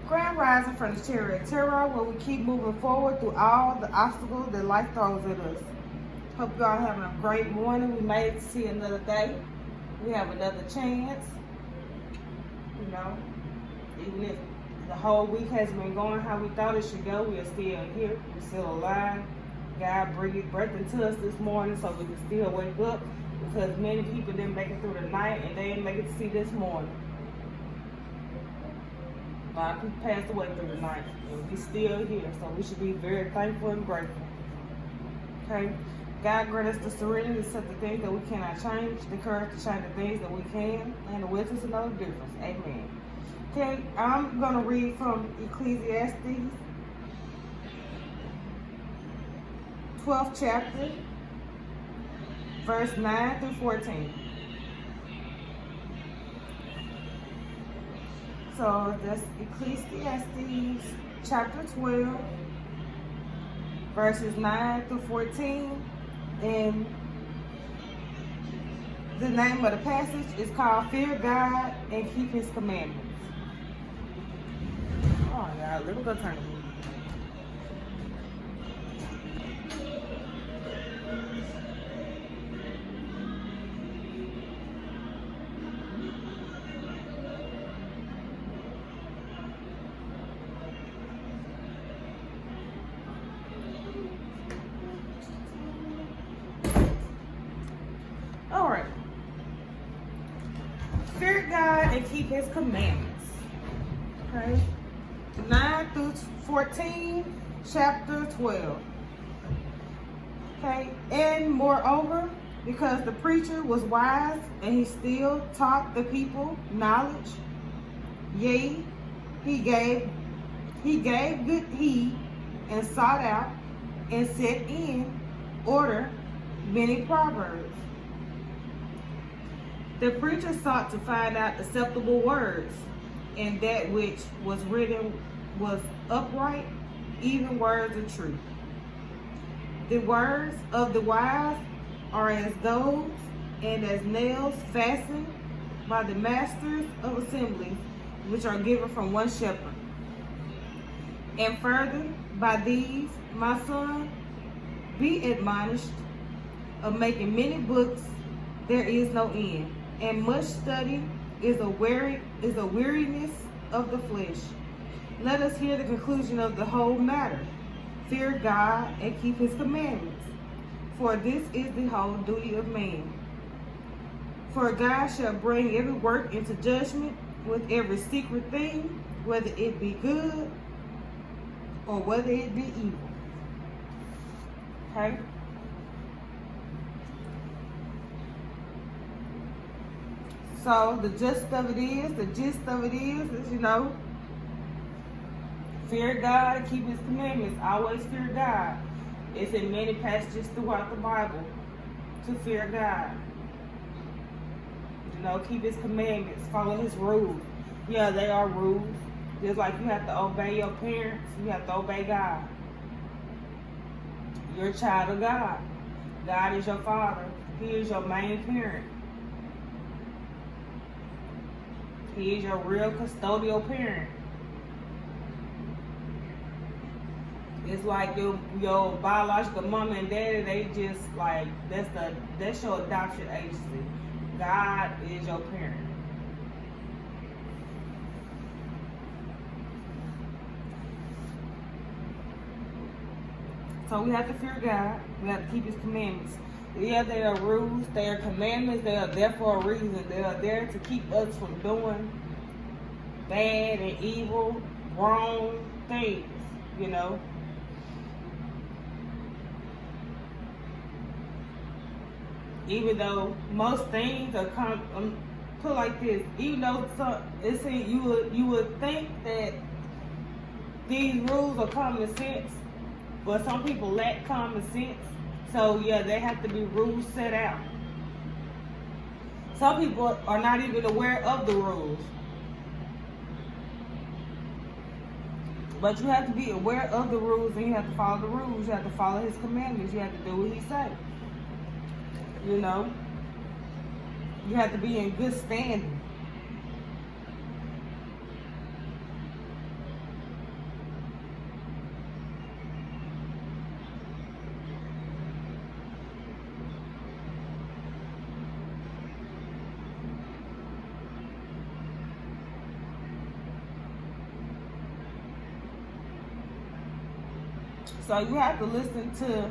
Grand rising from the Chariot Terror, where we keep moving forward through all the obstacles that life throws at us. Hope you all having a great morning. We made it to see another day. We have another chance. You know, even if the whole week has been going how we thought it should go, we are still here. We're still alive. God breathed breath into us this morning so we can still wake up, because many people didn't make it through the night and they didn't make it to see this morning. A lot of people passed away through the night, and we still here, so we should be very thankful and grateful. Okay? God grant us the serenity to accept the things that we cannot change, the courage to change the things that we can, and the wisdom to know the difference. Amen. Okay, I'm going to read from Ecclesiastes, 12th chapter, verse 9 through 14. So that's Ecclesiastes chapter 12, verses 9 through 14. And the name of the passage is called Fear God and Keep His Commandments. Oh, yeah, let me go turn it. All right. Fear God and keep His commandments. Okay. 9 through 14, chapter 12. Okay. And moreover, because the preacher was wise and he still taught the people knowledge, yea, he gave good heed and sought out and set in order many proverbs. The preacher sought to find out acceptable words, and that which was written was upright, even words of truth. The words of the wise are as goads and as nails fastened by the masters of assemblies, which are given from one shepherd. And further, by these, my son, be admonished, of making many books there is no end, and much study is a weariness of the flesh. Let us hear the conclusion of the whole matter. Fear God and keep His commandments, for this is the whole duty of man. For God shall bring every work into judgment with every secret thing, whether it be good or whether it be evil. Okay? So the gist of it is, you know, fear God and keep His commandments. Always fear God. It's in many passages throughout the Bible to fear God. You know, keep His commandments, follow His rules. Yeah, they are rules. Just like you have to obey your parents, you have to obey God. You're a child of God. God is your father. He is your main parent. He is your real custodial parent. It's like your biological mama and daddy, they just like, that's your adoption agency. God is your parent. So we have to fear God. We have to keep His commandments. Yeah, they are rules, they are commandments, they are there for a reason. They are there to keep us from doing bad and evil, wrong things, you know. Even though most things are put like this, even though you would think that these rules are common sense, but some people lack common sense. So yeah, they have to be rules set out. Some people are not even aware of the rules. But you have to be aware of the rules, and you have to follow the rules. You have to follow His commandments. You have to do what He says. You know? You have to be in good standing. So you have to listen to,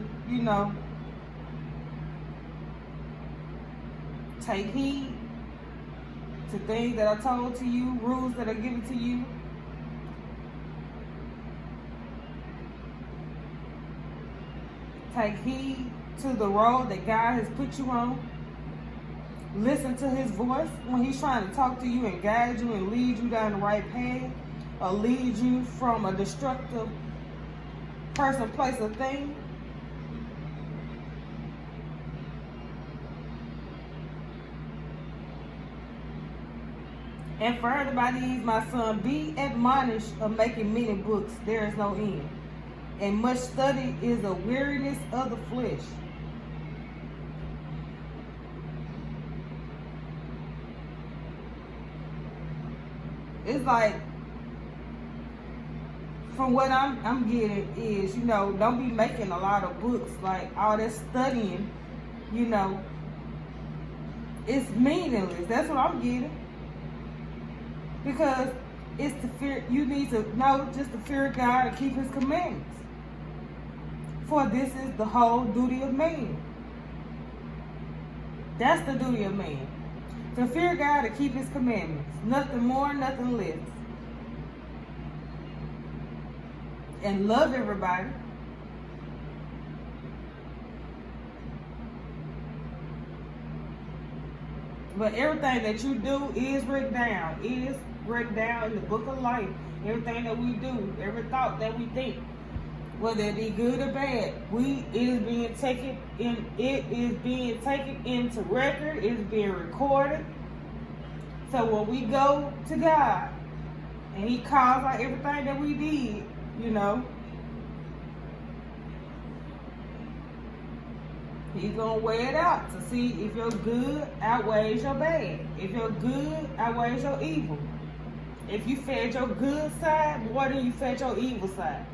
take heed to things that are told to you, rules that are given to you. Take heed to the road that God has put you on. Listen to his voice when he's trying to talk to you and guide you and lead you down the right path, or lead you from a destructive person, place, or thing. And further by these, my son, be admonished of making many books, there is no end. And much study is a weariness of the flesh. It's like, from what I'm getting is, don't be making a lot of books, like all that studying, it's meaningless. That's what I'm getting. Because it's the fear, you need to know just the fear of God and keep his commandments. For this is the whole duty of man. That's the duty of man. To fear God and keep his commandments. Nothing more, nothing less. And love everybody. But everything that you do is written down. Is written down in the book of life. Everything that we do, every thought that we think, whether it be good or bad, it is being taken into record. It is being recorded. So when we go to God and he calls out everything that we did, he's going to weigh it out to see if your good outweighs your bad. If your good outweighs your evil. If you fed your good side more than you fed your evil side.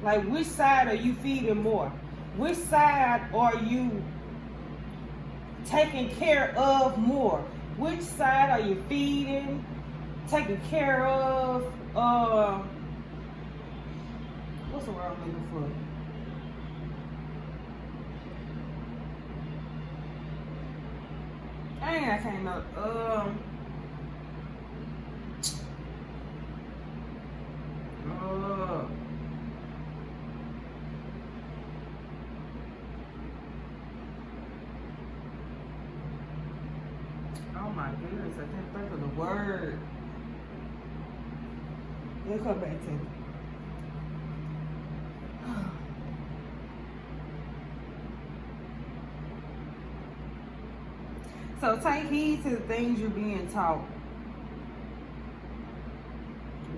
Like, which side are you feeding more? Which side are you taking care of more? Which side are you feeding, taking care of? What's the word I'm looking for? Dang, I can't know. Oh my goodness, I can't think of the word. It'll come back to me. So take heed to the things you're being taught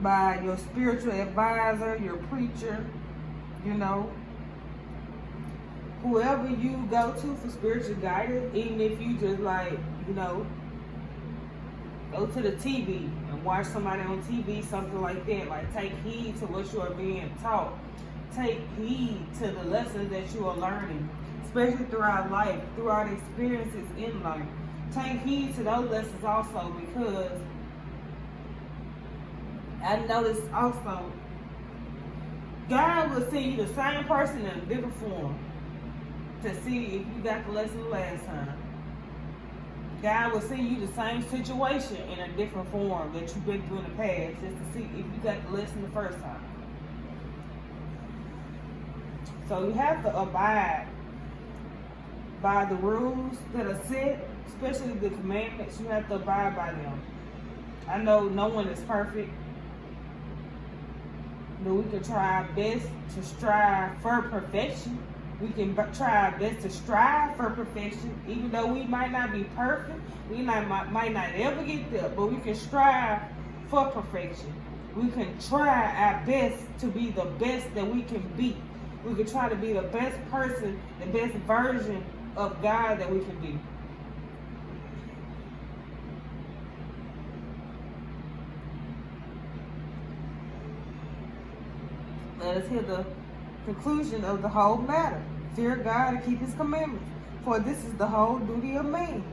by your spiritual advisor, your preacher, whoever you go to for spiritual guidance, even if you just go to the TV and watch somebody on TV, something like that. Like, take heed to what you are being taught. Take heed to the lessons that you are learning, especially throughout life, throughout experiences in life. Take heed to those lessons also, because I noticed also, God will send you the same person in a different form to see if you got the lesson the last time. God will send you the same situation in a different form that you've been through in the past, just to see if you got the lesson the first time. So you have to abide by the rules that are set, especially the commandments. You have to abide by them. I know no one is perfect, but we can try our best to strive for perfection. We can try our best to strive for perfection, even though we might not be perfect. We might not ever get there, but we can strive for perfection. We can try our best to be the best that we can be. We can try to be the best person, the best version of God that we can be. Let us hear the conclusion of the whole matter. Fear God and keep his commandments, for this is the whole duty of man.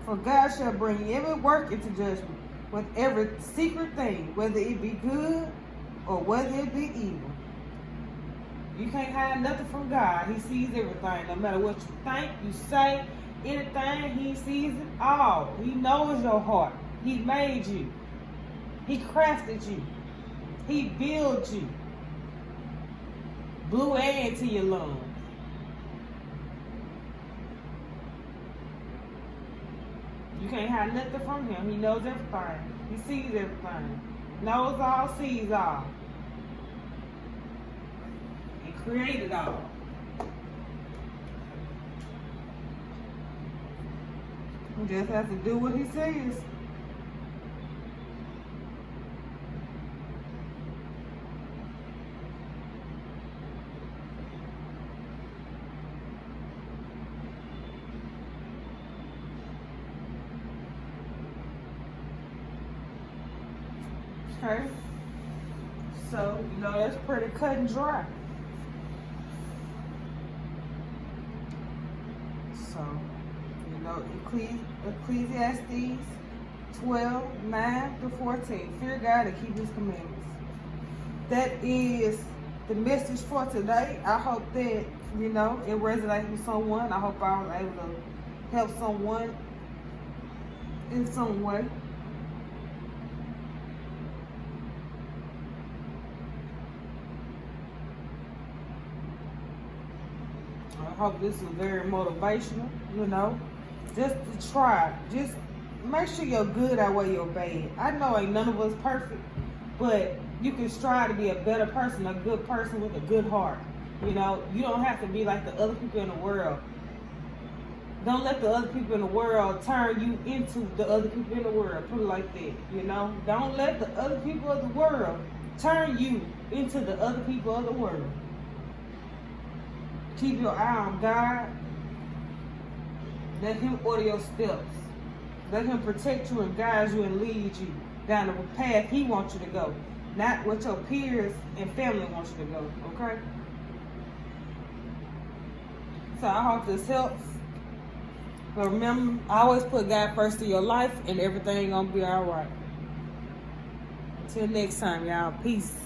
For God shall bring every work into judgment, with every secret thing, whether it be good or whether it be evil. You can't hide nothing from God. He sees everything. No matter what you think, you say, anything, he sees it all. He knows your heart. He made you. He crafted you. He built you. Blew air into your lungs. You can't hide nothing from him. He knows everything. He sees everything. Knows all, sees all. And created all. You just have to do what he says. Okay, so that's pretty cut and dry. So Ecclesiastes 12:9-14. Fear God and keep His commandments. That is the message for today. I hope that it resonates with someone. I hope I was able to help someone in some way. I hope this is very motivational, just to try. Just make sure your good outweigh your bad. I know ain't none of us perfect, but you can strive to be a better person, a good person with a good heart. You don't have to be like the other people in the world. Don't let the other people in the world turn you into the other people in the world. Put it like that, Don't let the other people of the world turn you into the other people of the world. Keep your eye on God. Let Him order your steps. Let Him protect you and guide you and lead you down the path He wants you to go. Not what your peers and family want you to go, okay? So I hope this helps. But remember, always put God first in your life and everything gonna be all right. Until next time, y'all. Peace.